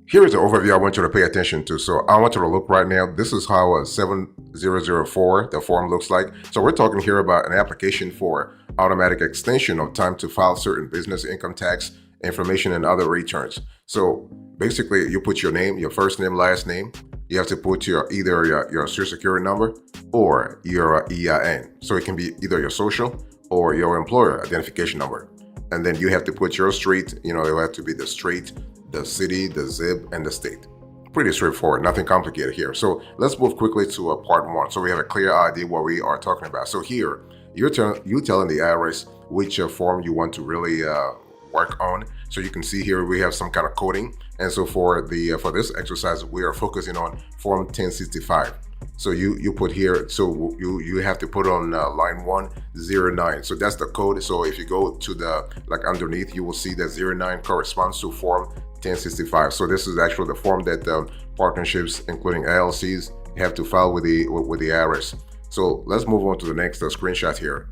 Here is an overview I want you to pay attention to. So I want you to look right now. This is how a 7004, the form looks like. So we're talking here about an application for automatic extension of time to file certain business income tax information and other returns. So basically you put your name, your first name, last name. You have to put either your social security number or your EIN. So it can be either your social or your employer identification number. And then you have to put your street, it will have to be the street, the city, the zip, and the state. Pretty straightforward, nothing complicated here. So let's move quickly to part one. So we have a clear idea what we are talking about. So here, you're telling the IRS which form you want to really work on. So you can see here we have some kind of coding. And so for this exercise, we are focusing on Form 1065. So you put here, so you have to put on line 109. So that's the code. So if you go to the, like underneath, you will see that 09 corresponds to Form 1065. So this is actually the form that partnerships, including LLCs, have to file with the IRS. So let's move on to the next screenshot here.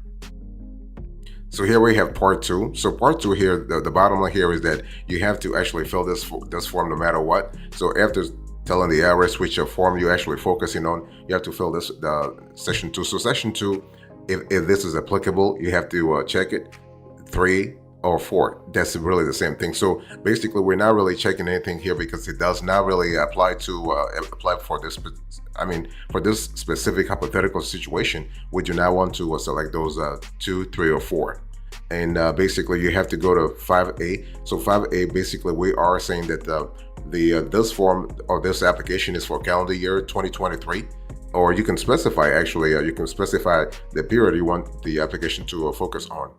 So here we have part two. So part two here, the bottom line here is that you have to actually fill this form no matter what. So after telling the IRS which form you're actually focusing on, you have to fill the section 2. So section 2, if this is applicable, you have to check it. 3 or 4, that's really the same thing. So basically we're not really checking anything here because it does not really apply for this. For this specific hypothetical situation, we do not want to select those 2, 3, or 4. And basically you have to go to 5A. So 5A, basically we are saying that this form or this application is for calendar year 2023, or you can specify the period you want the application to focus on.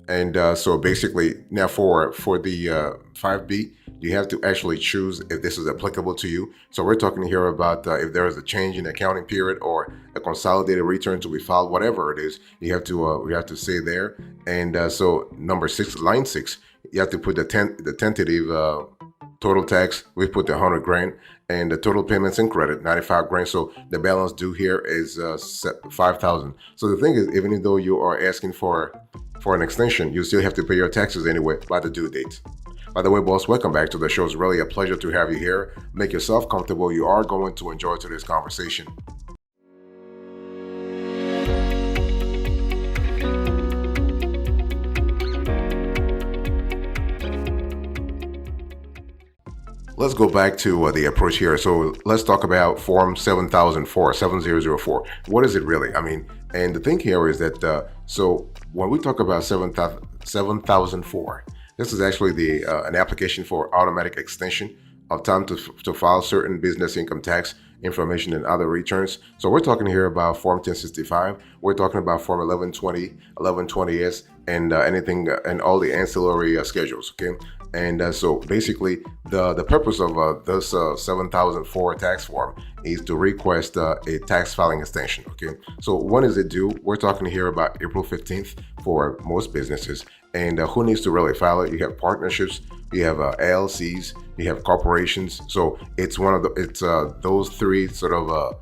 And so basically now for the 5B, you have to actually choose if this is applicable to you. So we're talking here about if there is a change in accounting period or a consolidated return to be filed, whatever it is, you have to say there. And so number 6, line 6, you have to put the tentative total tax. We put the 100 grand, and the total payments and credit 95 grand. So the balance due here is 5,000. So the thing is, even though you are asking for an extension, you still have to pay your taxes anyway by the due date. By the way, boss, welcome back to the show. It's really a pleasure to have you here. Make yourself comfortable. You are going to enjoy today's conversation. Let's go back to the approach here. So let's talk about Form 7004. What is it really? And the thing here is that, so when we talk about 7004, this is actually an application for automatic extension of time to file certain business income tax information and other returns. So we're talking here about Form 1065. We're talking about Form 1120, 1120S, and anything and all the ancillary schedules. Okay. And so basically the purpose of this 7004 tax form is to request a tax filing extension. Okay. So when is it due? We're talking here about April 15th for most businesses. And who needs to really file it? You have partnerships, you have LLCs, you have corporations. So it's those three sort of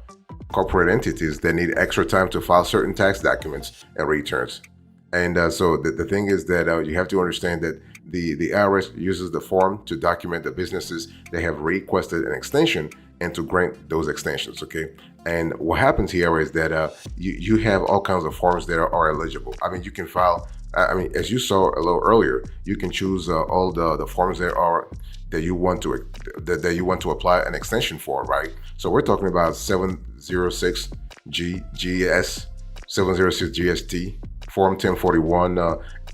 corporate entities that need extra time to file certain tax documents and returns. And so the thing is that you have to understand that the IRS uses the form to document the businesses that have requested an extension and to grant those extensions. Okay. And what happens here is that you have all kinds of forms that are eligible. You can file. As you saw a little earlier, you can choose all the forms that you want to apply an extension for, right? So we're talking about 706 GS, 706 GST, Form 1041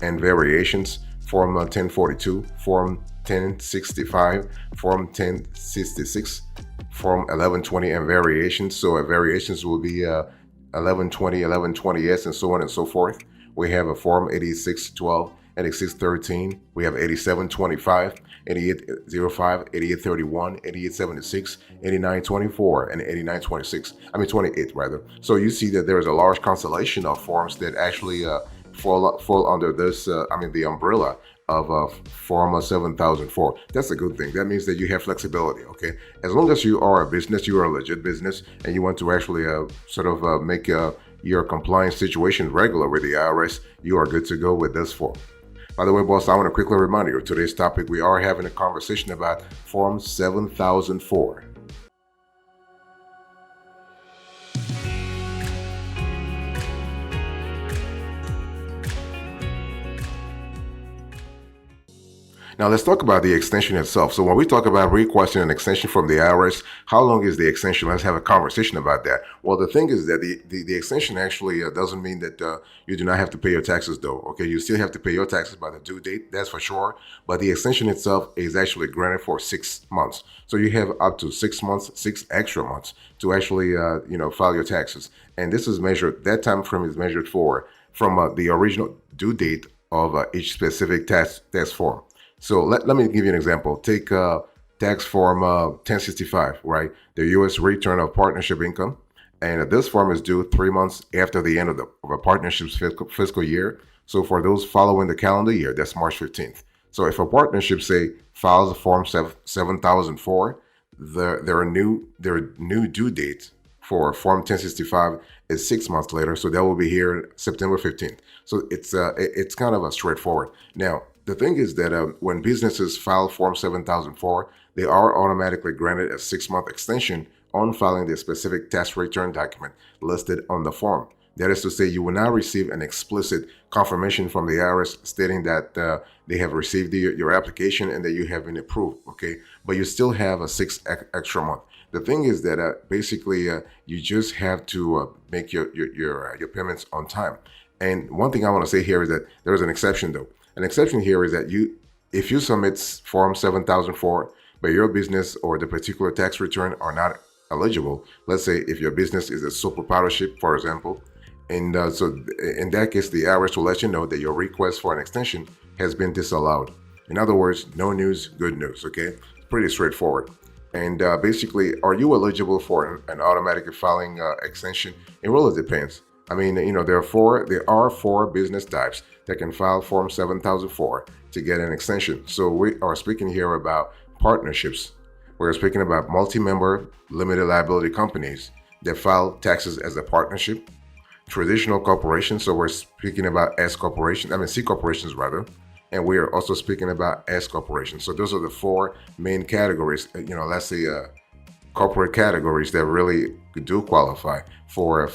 and variations, Form 1042, Form 1065, Form 1066, Form 1120 and variations. So variations will be 1120, 1120S, and so on and so forth. We have a Form 8612, 8613. We have 8725, 8805, 8831, 8876, 8924, and 8926. 28 rather. So you see that there is a large constellation of forms that actually fall under this, the umbrella of Form 7004. That's a good thing. That means that you have flexibility, okay? As long as you are a business, you are a legit business, and you want to actually make your compliance situation regular with the IRS, you are good to go with this form. By the way, boss, I want to quickly remind you of today's topic. We are having a conversation about Form 7004. Now let's talk about the extension itself. So when we talk about requesting an extension from the IRS, how long is the extension? Let's have a conversation about that. Well, the thing is that the extension actually doesn't mean that you do not have to pay your taxes though. Okay, you still have to pay your taxes by the due date, that's for sure. But the extension itself is actually granted for 6 months. So you have up to 6 months, 6 extra months to actually file your taxes. And this is measured, that time frame is measured from the original due date of each specific tax form. So let me give you an example. Take tax form 1065, right? The U.S. return of partnership income. And this form is due 3 months after the end of a partnership's fiscal year. So for those following the calendar year, that's March 15th. So if a partnership, say, files a form 7004, their new due date for form 1065 is 6 months later. So that will be here September 15th. So it's kind of a straightforward. Now, the thing is that when businesses file Form 7004, they are automatically granted a 6-month extension on filing the specific tax return document listed on the form. That is to say, you will now receive an explicit confirmation from the IRS stating that they have received your application and that you have been approved, okay? But you still have a 6 extra month. The thing is that basically you just have to make your payments on time. And one thing I want to say here is that there is an exception though. An exception here is that if you submit Form 7004, but your business or the particular tax return are not eligible, let's say if your business is a sole proprietorship, for example, and so in that case, the IRS will let you know that your request for an extension has been disallowed. In other words, no news, good news, okay? It's pretty straightforward. And basically, are you eligible for an automatic filing extension? It really depends. I mean, there are four business types that can file Form 7004 to get an extension. So we are speaking here about partnerships. We're speaking about multi-member limited liability companies that file taxes as a partnership. Traditional corporations, so we're speaking about C corporations rather. And we are also speaking about S corporations. So those are the 4 main categories, let's say corporate categories that really do qualify for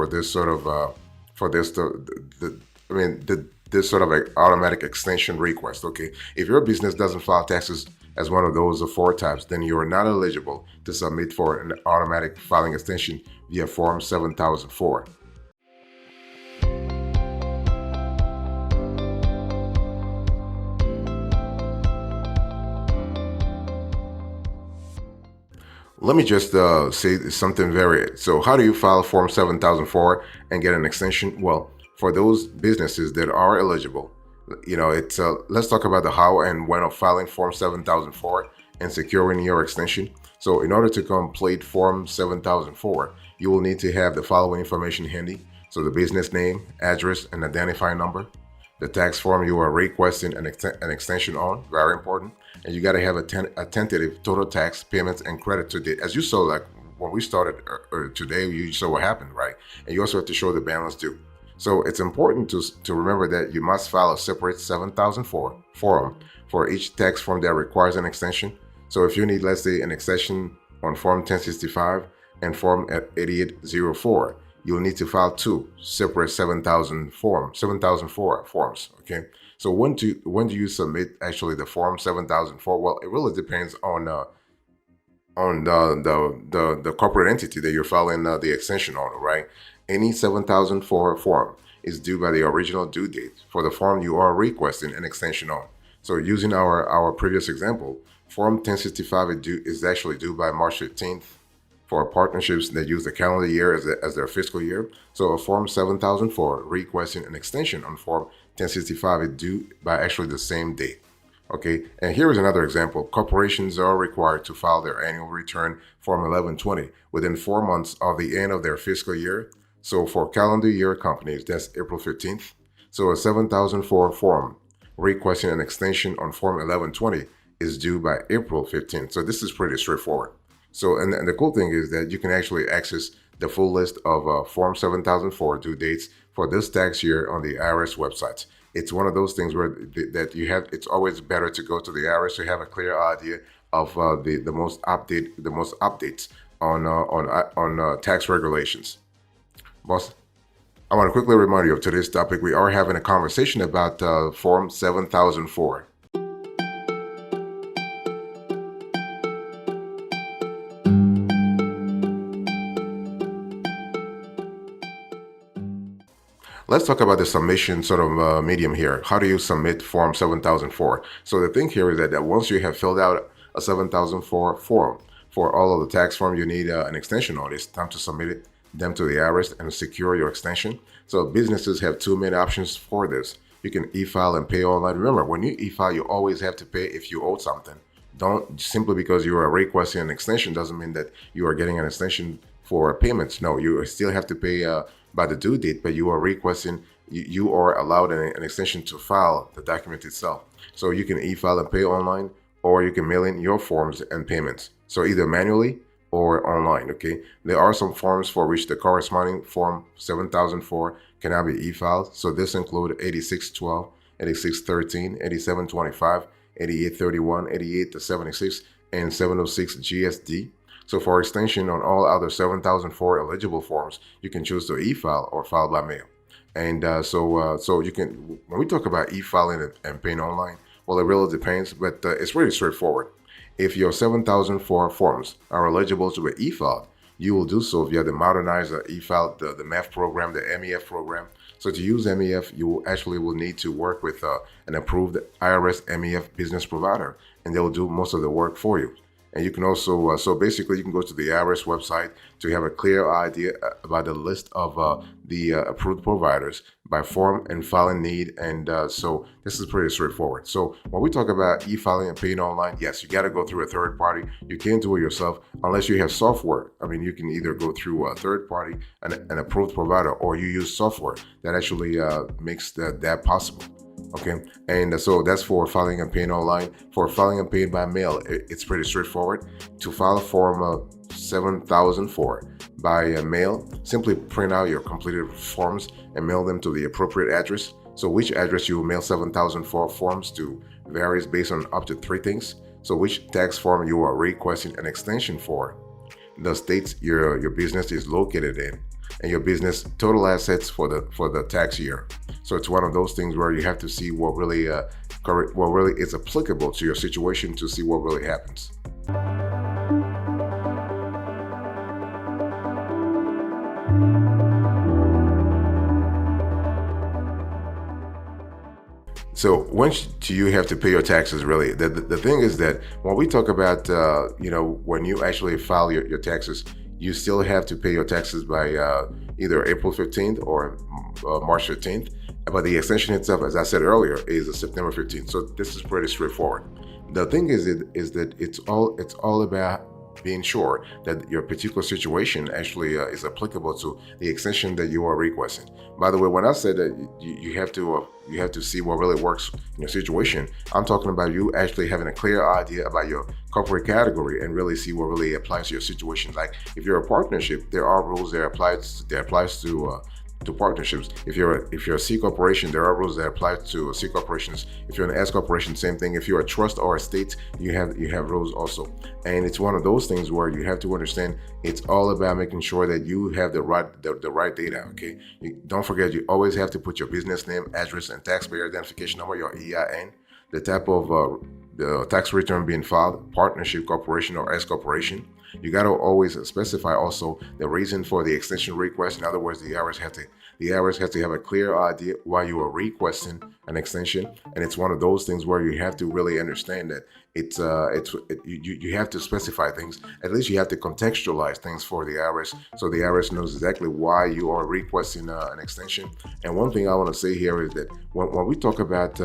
this sort of this sort of an automatic extension request. Okay, if your business doesn't file taxes as one of those 4 types, then you are not eligible to submit for an automatic filing extension via Form 7004. Let me just say something so how do you file Form 7004 and get an extension? Well, for those businesses that are eligible, let's talk about the how and when of filing Form 7004 and securing your extension. So in order to complete Form 7004, you will need to have the following information handy. So the business name, address, and identifying number. The tax form you are requesting an extension on, very important. And you got to have a tentative total tax payments and credit to date. As you saw, like when we started today, you saw what happened, right? And you also have to show the balance due. So it's important to remember that you must file a separate 7004 form for each tax form that requires an extension. So if you need, let's say, an extension on Form 1065 and Form 8804, you'll need to file 2 separate 7004 forms, okay? So when do you submit actually the Form 7004? Well, it really depends on the corporate entity that you're filing the extension on, right? Any 7004 form is due by the original due date for the form you are requesting an extension on. So using our previous example, Form 1065 is actually due by March 15th for partnerships that use the calendar year as their fiscal year. So a Form 7004 requesting an extension on Form 1065 is due by actually the same date. Okay, and here is another example. Corporations are required to file their annual return Form 1120 within 4 months of the end of their fiscal year. So for calendar year companies, that's April 15th. So a 7004 form requesting an extension on Form 1120 is due by April 15th. So this is pretty straightforward. So, and the cool thing is that you can actually access the full list of Form 7004 due dates for this tax year on the IRS website. it's one of those things where that you have. It's always better to go to the IRS to have a clear idea of the most updates on tax regulations. Boss, I want to quickly remind you of today's topic. We are having a conversation about Form 7004. Let's talk about the submission sort of medium here. How do you submit Form 7004? So the thing here is that once you have filled out a 7004 form for all of the tax form, you need an extension notice. Time to submit them to the IRS and secure your extension. So businesses have two main options for this. You can e-file and pay online. Remember, when you e-file, you always have to pay if you owe something. Don't simply because you are requesting an extension doesn't mean that you are getting an extension for payments. No, you still have to pay by the due date, but you are requesting, you are allowed an extension to file the document itself. So you can e-file and pay online, or you can mail in your forms and payments. So either manually or online, okay? There are some forms for which the corresponding Form 7004 cannot be e-filed. So this include 8612, 8613, 8725, 8831, 8876, and 706 GSD. So for extension on all other 7004 eligible forms, you can choose to e-file or file by mail. And so you can, when we talk about e-filing and paying online, well, it really depends, but it's really straightforward. If your 7004 forms are eligible to be e-filed, you will do so via the modernized e-file, the MEF program, the MEF program. So to use MEF, you actually will need to work with an approved IRS MEF business provider, and they will do most of the work for you. And you can also, so basically you can go to the IRS website to have a clear idea about the list of the approved providers by form and filing need. And so this is pretty straightforward. So when we talk about e-filing and paying online, yes, you got to go through a third party. You can't do it yourself unless you have software. I mean, you can either go through a third party, an approved provider, or you use software that actually makes that possible. Okay, and so that's for filing and paying online. For filing and paying by mail, it's pretty straightforward. To file a Form 7004 by mail, simply print out your completed forms and mail them to the appropriate address. So which address you will mail 7004 forms to varies based on up to three things. So which tax form you are requesting an extension for, the states your business is located in, and your business total assets for the tax year. So it's one of those things where you have to see what really is applicable to your situation to see what really happens. So when do you have to pay your taxes really? The thing is that when we talk about, when you actually file your taxes, you still have to pay your taxes by either April 15th or March 15th. But the extension itself, as I said earlier, is September 15th. So this is pretty straightforward. The thing is that it's all about being sure that your particular situation actually is applicable to the extension that you are requesting. By the way, when I said that you have to see what really works in your situation, I'm talking about you actually having a clear idea about your corporate category and really see what really applies to your situation. Like if you're a partnership, there are rules that applies to partnerships. If you're a C corporation, there are rules that apply to C corporations. If you're an S corporation, same thing. If you're a trust or a state, you have rules also. And it's one of those things where you have to understand it's all about making sure that you have the right data. Okay, don't forget you always have to put your business name, address, and taxpayer identification number, your EIN, the type of the tax return being filed, partnership, corporation, or S corporation. You got to always specify also the reason for the extension request. In other words, the IRS has to have a clear idea why you are requesting an extension, and it's one of those things where you have to really understand that you have to specify things. At least you have to contextualize things for the IRS, so the IRS knows exactly why you are requesting an extension. And one thing I want to say here is that when we talk about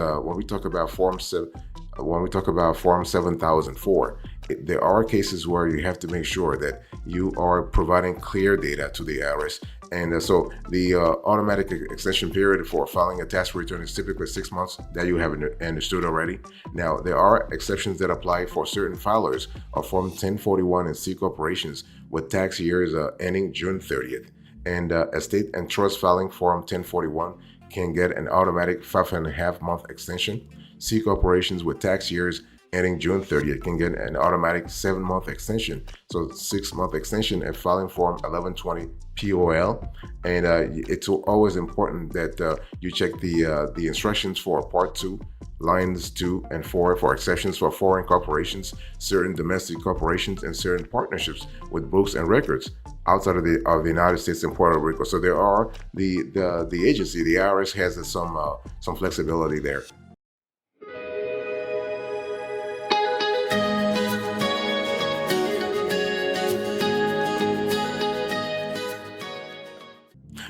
Form 7004, there are cases where you have to make sure that you are providing clear data to the IRS. And so the automatic extension period for filing a tax return is typically 6 months, that you have understood already. Now, there are exceptions that apply for certain filers of Form 1041 and C corporations with tax years ending June 30th. And estate and trust filing Form 1041 can get an automatic 5.5 month extension. C corporations with tax years ending June 30th can get an automatic 7 month extension. So 6 month extension at filing form 1120 POL. And it's always important that you check the instructions for Part 2, Lines 2 and 4 for exceptions for foreign corporations, certain domestic corporations, and certain partnerships with books and records outside of the United States and Puerto Rico. So there are the agency, the IRS has some flexibility there.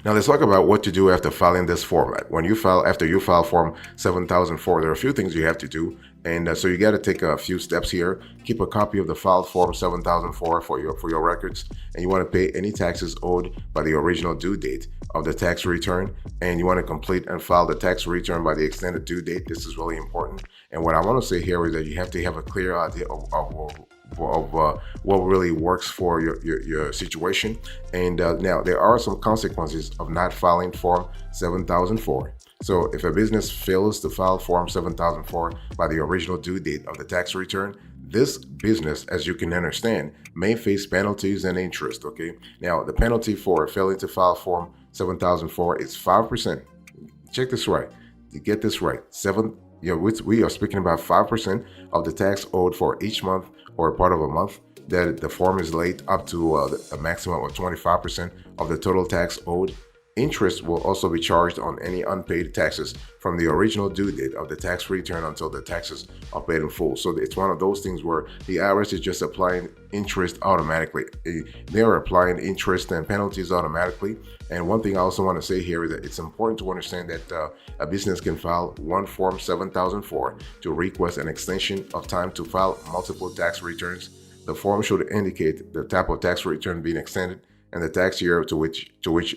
Now let's talk about what to do after filing this format. After you file Form 7004, there are a few things you have to do. And so you got to take a few steps here. Keep a copy of the filed Form 7004 for your records. And you want to pay any taxes owed by the original due date of the tax return. And you want to complete and file the tax return by the extended due date. This is really important. And what I want to say here is that you have to have a clear idea of what really works for your situation. And now there are some consequences of not filing Form 7004. So if a business fails to file Form 7004 by the original due date of the tax return, this business, as you can understand, may face penalties and interest. Okay. Now the penalty for failing to file Form 7004 is 5%. Check this right. You get this right. We are speaking about 5% of the tax owed for each month or part of a month that the form is late, up to a maximum of 25% of the total tax owed. Interest will also be charged on any unpaid taxes from the original due date of the tax return until the taxes are paid in full. So it's one of those things where the IRS is just applying interest automatically. They are applying interest and penalties automatically. And one thing I also want to say here is that it's important to understand that a business can file one Form 7004 to request an extension of time to file multiple tax returns. The form should indicate the type of tax return being extended and the tax year to which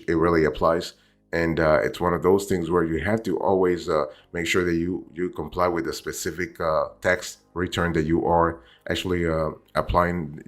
it really applies. And it's one of those things where you have to always make sure that you comply with the specific tax return that you are actually applying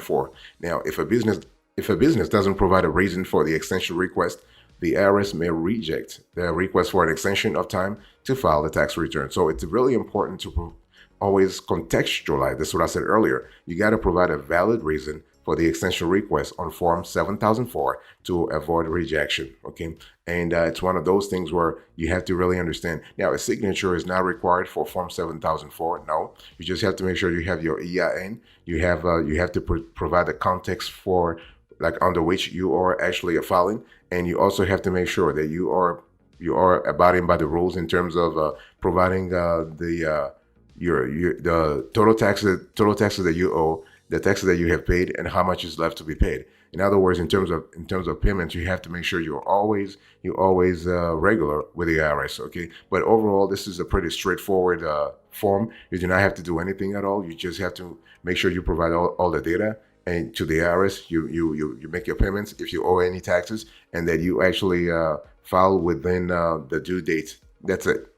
for. Now, if a business doesn't provide a reason for the extension request, the IRS may reject the request for an extension of time to file the tax return. So it's really important to always contextualize. This is what I said earlier. You got to provide a valid reason for the extension request on Form 7004 to avoid rejection. Okay. And it's one of those things where you have to really understand. Now, a signature is not required for Form 7004. No, you just have to make sure you have your EIN. You have to provide the context for like under which you are actually filing. And you also have to make sure that you are abiding by the rules in terms of providing the total taxes that you owe, the taxes that you have paid, and how much is left to be paid. In other words, in terms of payments, you have to make sure you're always regular with the IRS. Okay, but overall, this is a pretty straightforward form. You do not have to do anything at all. You just have to make sure you provide all the data and to the IRS. You make your payments if you owe any taxes, and that you actually file within the due date. That's it.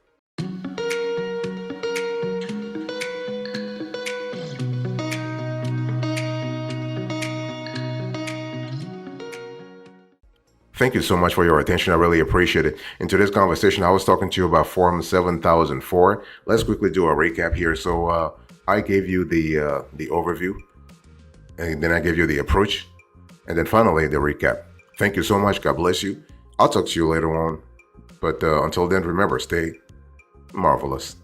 Thank you so much for your attention. I really appreciate it. In today's conversation, I was talking to you about Form 7004. Let's quickly do a recap here. So I gave you the overview, and then I gave you the approach, and then finally the recap. Thank you so much. God bless you. I'll talk to you later on. But until then, remember, stay marvelous.